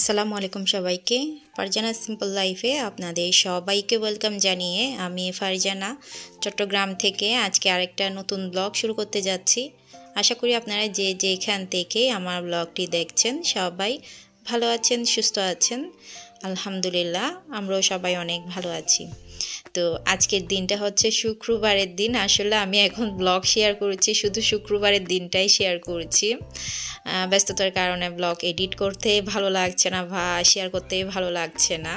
আসসালামু আলাইকুম সবাইকে। ফারজানা সিম্পল লাইফে আপনাদের সবাইকে ওয়েলকাম জানিয়ে আমি ফারজানা চট্টগ্রাম থেকে আজকে আরেকটা নতুন ব্লগ শুরু করতে যাচ্ছি। আশা করি আপনারা যে যেখান থেকে আমার ব্লগটি দেখছেন সবাই ভালো আছেন, সুস্থ আছেন। আলহামদুলিল্লাহ, আমরাও সবাই অনেক ভালো আছি। তো আজকের দিনটা হচ্ছে শুক্রবারের দিন। আসলে আমি এখন ব্লগ শেয়ার করছি, শুধু শুক্রবারের দিনটাই শেয়ার করছি। ব্যস্ততার কারণে ব্লগ এডিট করতে ভালো লাগছে না বা শেয়ার করতে ভালো লাগছে না।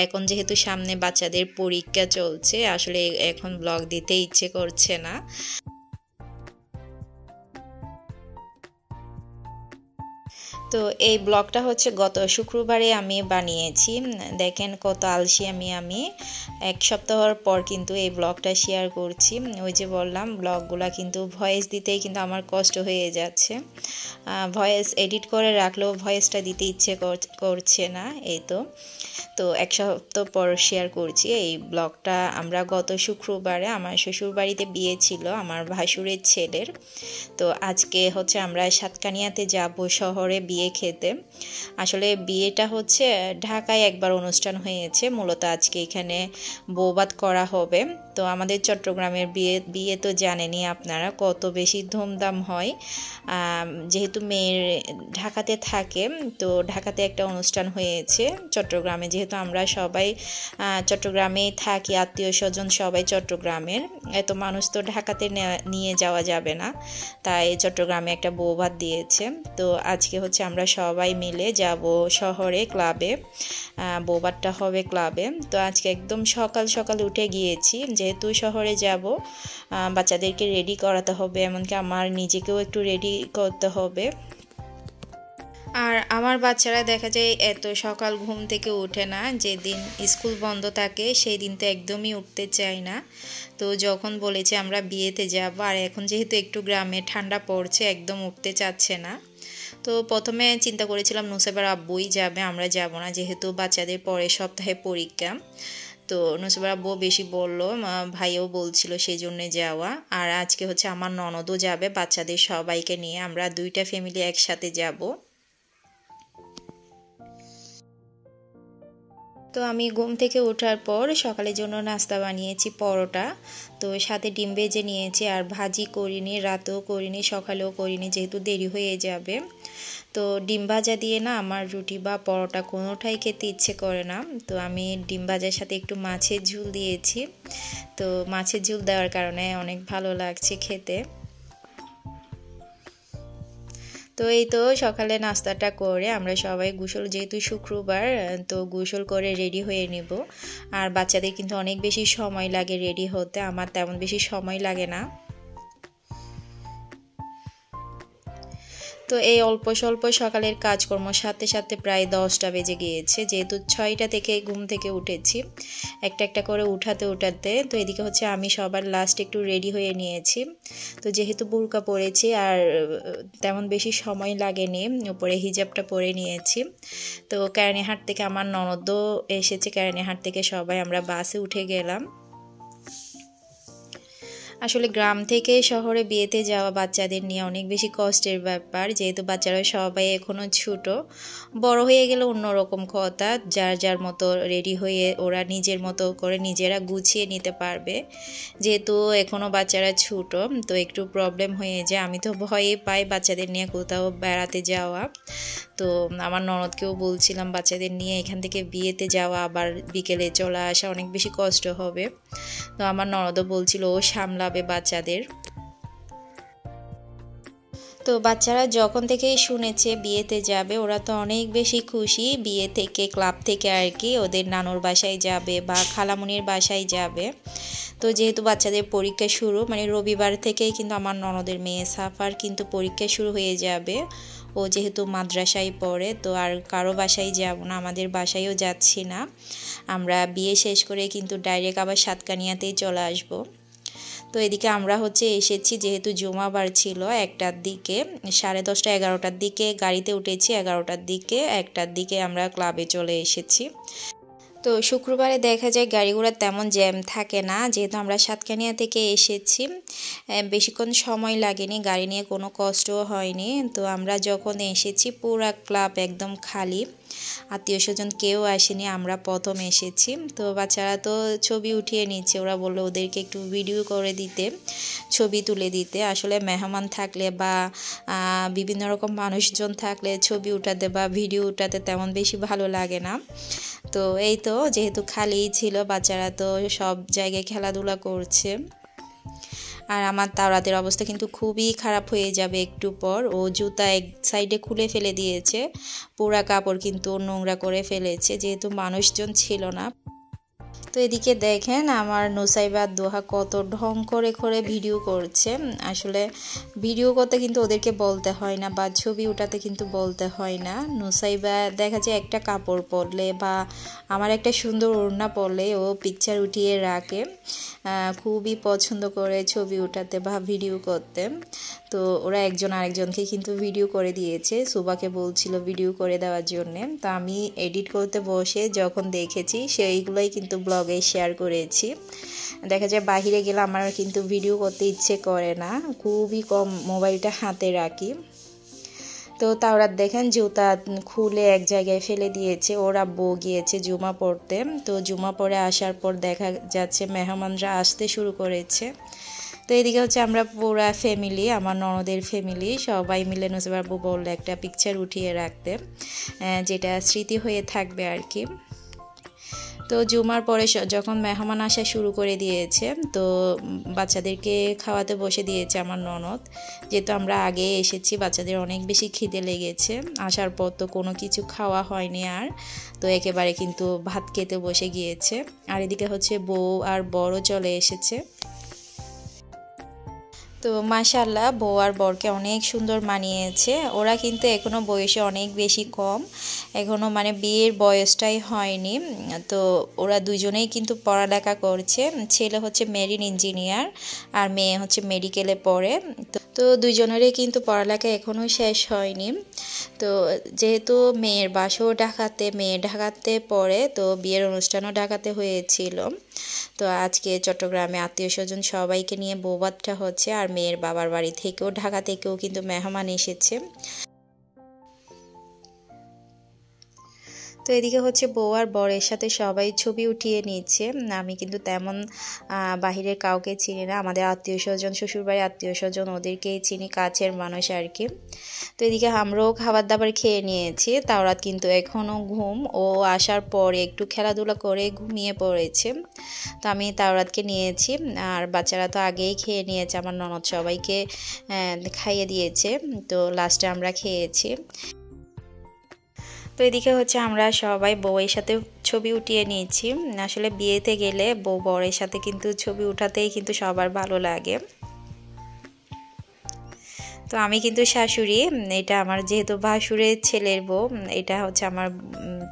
এখন যেহেতু সামনে বাচ্চাদের পরীক্ষা চলছে, আসলে এখন ব্লগ দিতে ইচ্ছে করছে না। তো এই ব্লগটা হচ্ছে গত শুক্রবারে আমি বানিয়েছি। দেখেন কত আলসি আমি এক সপ্তাহর পর কিন্তু এই ব্লগটা শেয়ার করছি। ওই যে বললাম, ব্লগগুলা কিন্তু ভয়েস দিতেই কিন্তু আমার কষ্ট হয়ে যাচ্ছে। ভয়েস এডিট করে রাখলেও ভয়েসটা দিতে ইচ্ছে করছে না। এই তো এক সপ্তাহ পর শেয়ার করছি এই ব্লগটা। আমরা গত শুক্রবারে আমার শ্বশুরবাড়িতে বিয়ে ছিল আমার ভাসুরের ছেলের। তো আজকে হচ্ছে আমরা সাতকানিয়াতে যাব শহরে বিয়ে খেতে। আসলে বিয়েটা হচ্ছে ঢাকায় একবার অনুষ্ঠান হয়েছে, মূলত আজকে এখানে বৌভাত করা হবে। তো আমাদের চট্টগ্রামের বিয়ে তো জানেনই আপনারা কত বেশি ধুমধাম হয়। যেহেতু মেয়ের ঢাকাতে থাকে, তো ঢাকাতে একটা অনুষ্ঠান হয়েছে চট্টগ্রামে। যেহেতু আমরা সবাই চট্টগ্রামেই থাকি, আত্মীয় স্বজন সবাই চট্টগ্রামের, এত মানুষ তো ঢাকাতে নিয়ে যাওয়া যাবে না, তাই চট্টগ্রামে একটা বৌভাত দিয়েছে। তো আজকে হচ্ছে আমরা সবাই মিলে যাব শহরে ক্লাবে, বৌভাতটা হবে ক্লাবে। তো আজকে একদম সকাল সকাল উঠে গিয়েছি, যেহেতু শহরে যাব বাচ্চাদেরকে রেডি করাতে হবে, এমনকি আমার নিজেকেও একটু রেডি করতে হবে। আর আমার বাচ্চারা দেখা যায় এত সকাল ঘুম থেকে ওঠে না, যেদিন স্কুল বন্ধ থাকে সেই দিন তো একদমই উঠতে চায় না। তো যখন বলেছে আমরা বিয়েতে যাব, আর এখন যেহেতু একটু গ্রামে ঠান্ডা পড়ছে, একদম উঠতে চাচ্ছে না। তো প্রথমে চিন্তা করেছিলাম নুসেবার আব্বুই যাবে, আমরা যাব না, যেহেতু বাচ্চাদের পরের সপ্তাহে পরীক্ষা। তো নুসেবার আব্বু বেশি বলল, ভাইও বলছিল, সেই জন্যে যাওয়া। আর আজকে হচ্ছে আমার ননদও যাবে বাচ্চাদের সবাইকে নিয়ে, আমরা দুইটা ফ্যামিলি একসাথে যাব। তো আমি ঘুম থেকে ওঠার পর সকালের জন্য নাস্তা বানিয়েছি পরোটা, তো সাথে ডিম ভেজে নিয়েছি। আর ভাজি করিনি, রাতেও করিনি, সকালেও করিনি, যেহেতু দেরি হয়ে যাবে। তো ডিম ভাজা দিয়ে না আমার রুটি বা পরোটা কোনোটাই খেতে ইচ্ছে করে না। তো আমি ডিম ভাজার সাথে একটু মাছের ঝোল দিয়েছি। তো মাছের ঝোল দেওয়ার কারণে অনেক ভালো লাগছে খেতে। তো এই তো সকালে নাস্তাটা করে আমরা সবাই গোসল, যেহেতু শুক্রবার, তো গোসল করে রেডি হয়ে নেব। আর বাচ্চাদের কিন্তু অনেক বেশি সময় লাগে রেডি হতে, আমার তেমন বেশি সময় লাগে না। তো এই অল্প স্বল্প সকালের কাজকর্ম সাথে সাথে প্রায় 10টা বেজে গিয়েছে, যেহেতু 6টা থেকে ঘুম থেকে উঠেছি। একটা একটা করে উঠাতে তো এদিকে হচ্ছে আমি সবার লাস্ট একটু রেডি হয়ে নিয়েছি। তো যেহেতু বোরকা পরেছি আর তেমন বেশি সময় লাগেনি, উপরে হিজাবটা পরে নিয়েছি। তো কেরানীহাট থেকে আমার ননদও এসেছে, কেরানীহাট থেকে সবাই আমরা বাসে উঠে গেলাম। আসলে গ্রাম থেকে শহরে বিয়েতে যাওয়া বাচ্চাদের নিয়ে অনেক বেশি কষ্টের ব্যাপার, যেহেতু বাচ্চারা সবাই এখনও ছোট। বড় হয়ে গেলে অন্যরকম কথা, যার যার মতো রেডি হয়ে ওরা নিজের মতো করে নিজেরা গুছিয়ে নিতে পারবে। যেহেতু এখনও বাচ্চারা ছোট, তো একটু প্রবলেম হয়ে যায়। আমি তো ভয়ে পাই বাচ্চাদের নিয়ে কোথাও বেড়াতে যাওয়া। তো আমার ননদকেও বলছিলাম বাচ্চাদের নিয়ে এখান থেকে বিয়েতে যাওয়া আবার বিকেলে চলে আসা অনেক বেশি কষ্ট হবে। তো আমার ননদও বলছিল ও সামলাবে বাচ্চাদের। তো বাচ্চারা যখন থেকেই শুনেছে বিয়েতে যাবে, ওরা তো অনেক বেশি খুশি। বিয়ে থেকে, ক্লাব থেকে আর কি, ওদের নানুর বাসায় যাবে বা খালামুনির বাসায় যাবে। তো যেহেতু বাচ্চাদের পরীক্ষা শুরু, মানে রবিবার থেকেই কিন্তু আমার ননদের মেয়ে সাফার কিন্তু পরীক্ষা শুরু হয়ে যাবে। ও যেহেতু মাদ্রাসায় পড়ে, তো আর কারো বাসায় যাব না, আমাদের বাসায়ও যাচ্ছি না। আমরা বিয়ে শেষ করে কিন্তু ডাইরেক্ট আবার সাতকানিয়াতেই চলে আসবো। তো এদিকে আমরা হচ্ছে এসেছি, যেহেতু জুমাবার ছিল, 1টার দিকে, 10:30 11টার দিকে গাড়িতে উঠেছি, 11টার দিকে 1টার দিকে আমরা ক্লাবে চলে এসেছি। তো শুক্রবারে দেখা যায় গাড়িগুলো তেমন জ্যাম থাকে না, যেহেতু আমরা সাতকানিয়া থেকে এসেছি, বেশিক্ষণ সময় লাগেনি, গাড়ি নিয়ে কোনো কষ্টও হয়নি। তো আমরা যখন এসেছি পুরা ক্লাব একদম খালি। আত্মীয় স্বজন কেউ আসেনি, আমরা প্রথম এসেছি। তো বাচ্চারা তো ছবি উঠিয়ে নিচ্ছে, ওরা বললো ওদেরকে একটু ভিডিও করে দিতে, ছবি তুলে দিতে। আসলে মেহমান থাকলে বা বিভিন্ন রকম মানুষজন থাকলে ছবি উঠাতে বা ভিডিও উঠাতে তেমন বেশি ভালো লাগে না। তো এই তো যেহেতু খালিই ছিল, বাচ্চারা তো সব জায়গায় খেলাধুলা করছে। আর আমার তাওরাতের অবস্থা কিন্তু খুবই খারাপ হয়ে যাবে একটু পর। ও জুতা এক সাইডে খুলে ফেলে দিয়েছে, পুরা কাপড় কিন্তু নোংরা করে ফেলেছে যেহেতু মানুষজন ছিল না। তো এদিকে দেখেন আমার নুসাইবা দোহা কত ঢং করে করে ভিডিও করছে। আসলে ভিডিও করতে কিন্তু ওদেরকে বলতে হয় না বা ছবি উঠাতে কিন্তু বলতে হয় না। নুসাইবা দেখা যায় একটা কাপড় পরলে বা আমার একটা সুন্দর ওড়না পরলে ও পিকচার উঠিয়ে রাখে, খুবই পছন্দ করে ছবি উঠাতে বা ভিডিও করতে। তো ওরা একজন আরেকজনকে কিন্তু ভিডিও করে দিয়েছে, সুবাকে বলছিল ভিডিও করে দেওয়ার জন্যে। তো আমি এডিট করতে বসে যখন দেখেছি সেইগুলোই কিন্তু ব্লগে শেয়ার করেছি। দেখা যায় বাহিরে গেলে আমার কিন্তু ভিডিও করতে ইচ্ছে করে না, খুবই কম মোবাইলটা হাতে রাখি। তো তাওরাত দেখেন জুতা খুলে এক জায়গায় ফেলে দিয়েছে, ওরা বউ গিয়েছে জুমা পড়তে। তো জুমা পড়ে আসার পর দেখা যাচ্ছে মেহমানরা আসতে শুরু করেছে। তো এদিকে হচ্ছে আমরা পুরা ফ্যামিলি, আমার ননদের ফ্যামিলি সবাই মিলে নুসাইবা আপু বললো একটা পিকচার উঠিয়ে রাখতে, যেটা স্মৃতি হয়ে থাকবে আর কি। তো জুমার পরে যখন মেহমান আসা শুরু করে দিয়েছে, তো বাচ্চাদেরকে খাওয়াতে বসে দিয়েছে আমার ননদ। যেহেতু আমরা আগে এসেছি, বাচ্চাদের অনেক বেশি খিদে লেগেছে, আসার পর তো কোনো কিছু খাওয়া হয়নি আর, তো একেবারে কিন্তু ভাত খেতে বসে গিয়েছে। আর এদিকে হচ্ছে বউ আর বড় চলে এসেছে। তো মাশাআল্লাহ বউ আর বরকে অনেক সুন্দর মানিয়েছে। ওরা কিন্তু এখনও বয়সে অনেক বেশি কম, এখনও মানে বিয়ের বয়সটাই হয়নি। তো ওরা দুজনেই কিন্তু পড়ালেখা করছে, ছেলে হচ্ছে মেরিন ইঞ্জিনিয়ার আর মেয়ে হচ্ছে মেডিকেলে পড়ে। তো দুজনেরই কিন্তু পড়ালেখা এখনও শেষ হয়নি। তো যেহেতু মেয়ের বাসাও ঢাকাতে, মেয়ে ঢাকাতে পড়ে, তো বিয়ের অনুষ্ঠানও ঢাকাতে হয়েছিল। তো আজকে চট্টগ্রামে আত্মীয় স্বজন সবাইকে নিয়ে বৌভাতটা হচ্ছে, আর মেয়ের বাবার বাড়ি থেকেও ঢাকা থেকেও কিন্তু মেহমান এসেছে। তো এদিকে হচ্ছে বউ আর বরের সাথে সবাই ছবি উঠিয়ে নিচ্ছে। আমি কিন্তু তেমন বাহিরের কাউকে চিনি না, আমাদের আত্মীয় স্বজন শ্বশুরবাড়ির আত্মীয় স্বজন ওদেরকেই চিনি, কাছের মানুষ আর কি। তো এদিকে আমরাও খাবার দাবার খেয়ে নিয়েছি। তাওরাত কিন্তু এখনও ঘুম, ও আসার পরে একটু খেলাধুলা করে ঘুমিয়ে পড়েছে। তো আমি তাওরাতকে নিয়েছি, আর বাচ্চারা তো আগেই খেয়ে নিয়েছে, আমার ননদ সবাইকে খাইয়ে দিয়েছে। তো লাস্টে আমরা খেয়েছি। তো এদিকে হচ্ছে আমরা সবাই বউয়ের সাথে ছবি উঠিয়ে নিয়েছি। আসলে বিয়েতে গেলে বউ বরের সাথে কিন্তু ছবি উঠাতেই কিন্তু সবার ভালো লাগে। তো আমি কিন্তু শাশুড়ি, এটা আমার যেহেতু ভাসুরের ছেলের বউ, এটা হচ্ছে আমার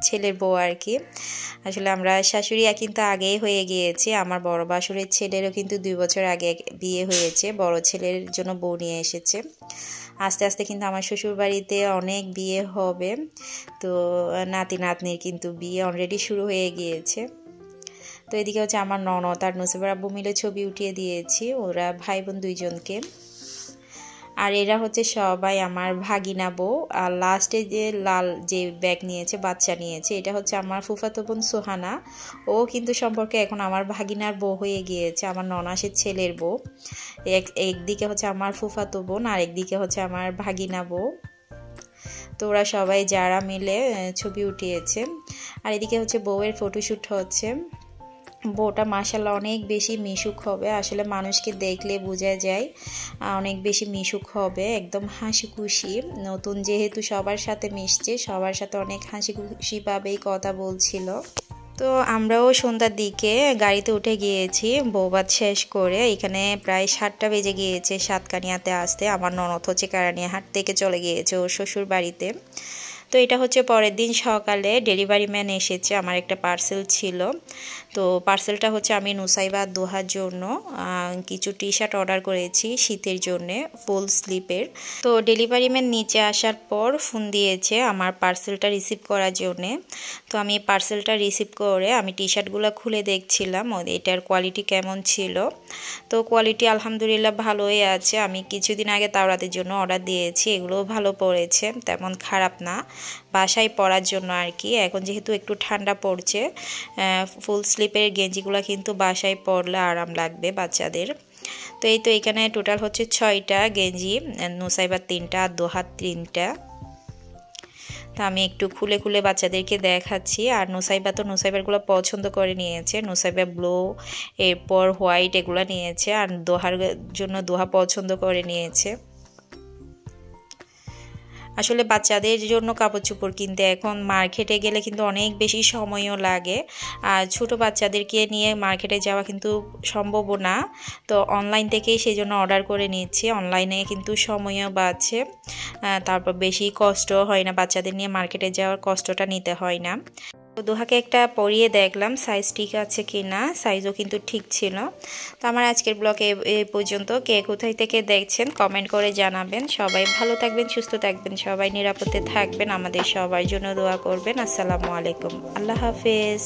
ছেলের বউ আর কি। আসলে আমরা শাশুড়ি কিন্তু আগেই হয়ে গিয়েছি। আমার বড় ভাসুরের ছেলেরও কিন্তু 2 বছর আগে বিয়ে হয়েছে, বড় ছেলের জন্য বউ নিয়ে এসেছে। আস্তে আস্তে কিন্তু আমার শ্বশুর বাড়িতে অনেক বিয়ে হবে, তো নাতি নাতনির কিন্তু বিয়ে অলরেডি শুরু হয়ে গিয়েছে। তো এদিকে হচ্ছে আমার ননদ আর নুসাইবা আব্বু মিলে ছবি উঠিয়ে দিয়েছি, ওরা ভাই বোন দুইজনকে। আর এরা হচ্ছে সবাই আমার ভাগিনা বউ। আর লাস্টে যে লাল যে ব্যাগ নিয়েছে, বাচ্চা নিয়েছে, এটা হচ্ছে আমার ফুফাতো বোন সোহানা। ও কিন্তু সম্পর্কে এখন আমার ভাগিনার বউ হয়ে গিয়েছে, আমার ননাসের ছেলের বউ। একদিকে হচ্ছে আমার ফুফাতো বোন আর একদিকে হচ্ছে আমার ভাগিনা বউ। তো ওরা সবাই যারা মিলে ছবি উঠিয়েছে। আর এদিকে হচ্ছে বউয়ের ফটোশ্যুট হচ্ছে। বউটা মাশাআল্লাহ অনেক বেশি মিশুক হবে, আসলে মানুষকে দেখলে বোঝা যায় অনেক বেশি মিশুক হবে, একদম হাসি খুশি। নতুন যেহেতু সবার সাথে মিশছে, সবার সাথে অনেক হাসি খুশিভাবেই কথা বলছিল। তো আমরাও সন্ধ্যার দিকে গাড়িতে উঠে গিয়েছি বৌভাত শেষ করে। এখানে প্রায় 7টা বেজে গিয়েছে সাতকানিয়াতে আসতে। আমার ননদ হচ্ছে কারানিয়াহাট থেকে চলে গিয়েছে ওর শ্বশুর বাড়িতে। তো এটা হচ্ছে পরের দিন সকালে ডেলিভারি ম্যান এসেছে, আমার একটা পার্সেল ছিল। তো তো পার্সেলটা হচ্ছে আমি নুসাইবা দোহার জন্য কিছু টি শার্ট অর্ডার করেছি শীতের জন্য ফুল স্লিপের। তো ডেলিভারি ম্যান নিচে আসার পর ফোন দিয়েছে আমার পার্সেলটা রিসিভ করার জন্যে। তো আমি পার্সেলটা রিসিভ করে আমি টি শার্টগুলো খুলে দেখছিলাম এটার কোয়ালিটি কেমন ছিল। তো কোয়ালিটি আলহামদুলিল্লাহ ভালোই আছে। আমি কিছুদিন আগে তাওরাতের জন্য অর্ডার দিয়েছি, এগুলোও ভালো পড়েছে, তেমন খারাপ না, বাসায় পরার জন্য আর কি। এখন যেহেতু একটু ঠান্ডা পড়ছে, ফুল স্লিপের গেঞ্জিগুলো কিন্তু বাসায় পরলে আরাম লাগবে বাচ্চাদের। তো এই তো এখানে টোটাল হচ্ছে 6টা গেঞ্জি, নুসাইবার 3টা আর দোহার 3টা। তো আমি একটু খুলে খুলে বাচ্চাদেরকে দেখাচ্ছি। আর নুসাইবারগুলো পছন্দ করে নিয়েছে। নুসাইবা ব্লু, এরপর হোয়াইট এগুলো নিয়েছে, আর দোহার জন্য দোহা পছন্দ করে নিয়েছে। আসলে বাচ্চাদের জন্য কাপড় চোপড় কিনতে এখন মার্কেটে গেলে কিন্তু অনেক বেশি সময়ও লাগে, আর ছোট বাচ্চাদেরকে নিয়ে মার্কেটে যাওয়া কিন্তু সম্ভব না। তো অনলাইন থেকেই সেই জন্য অর্ডার করে নিচ্ছি। অনলাইনে কিন্তু সময়ও বাঁচে, তারপর বেশি কষ্ট হয় না, বাচ্চাদের নিয়ে মার্কেটে যাওয়ার কষ্টটা নিতে হয় না। তো দোহাকে একটা পরিয়ে দেখলাম সাইজ ঠিক আছে কি না, সাইজও কিন্তু ঠিক ছিল। তো আমার আজকের ব্লগ এই পর্যন্ত। কে কোথায় থেকে দেখছেন কমেন্ট করে জানাবেন। সবাই ভালো থাকবেন, সুস্থ থাকবেন, সবাই নিরাপদে থাকবেন, আমাদের সবার জন্য দোয়া করবেন। আসসালামু আলাইকুম, আল্লাহ হাফেজ।